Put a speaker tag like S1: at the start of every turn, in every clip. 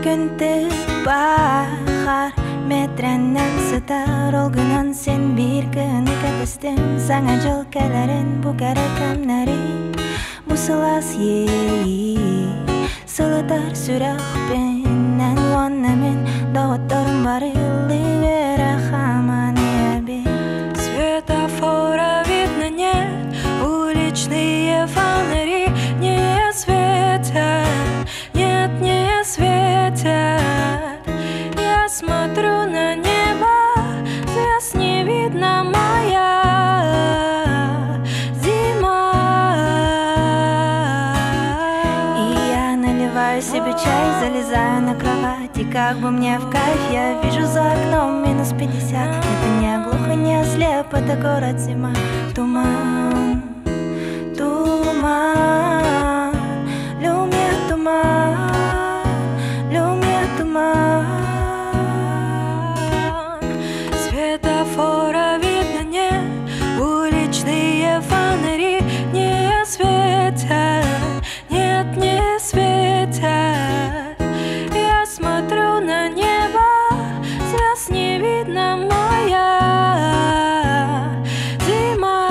S1: күнтү бахар метренен сытар ол күнөн сен бир күнү кетестим саңа жол келерин бу керекемнери мусулас ей сылытар сүрөкпенен уаннамин доготторум бар ливера хаманеби
S2: Светофора видно нет, уличные фонари не светят, нет, не светят. Я смотрю на небо, звезд не видно, моя зима.
S1: И я наливаю себе чай, залезаю на кровать, и как бы мне в кайф, я вижу за окном -50. Это не глухо, не слепо, это город зима. Туман, туман, люмьер туман, люмьер туман.
S2: Светофора видно нет, уличные фонари не светят, нет, не светят. Я смотрю на небо, звезд не видно, моя зима.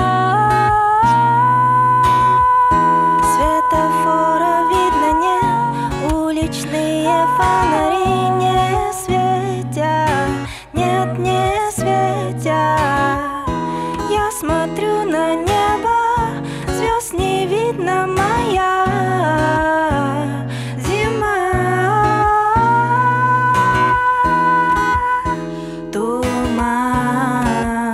S1: Светофора видно нет, уличные фонари не светят, нет, не светят. Я смотрю на небо, звезд не видно, моя зима. Туман,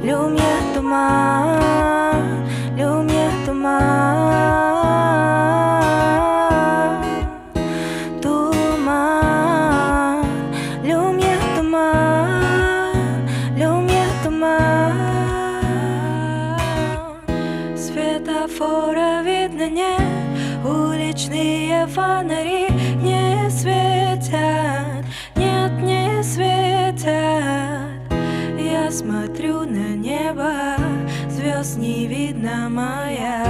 S1: люмьер туман, люмьер туман. Туман, люмьер туман, люмьер туман.
S2: Светофора видно нет, уличные фонари не светят, нет, не светят. Я смотрю на небо, звезд не видно, моя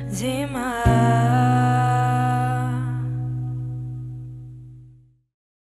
S2: зима.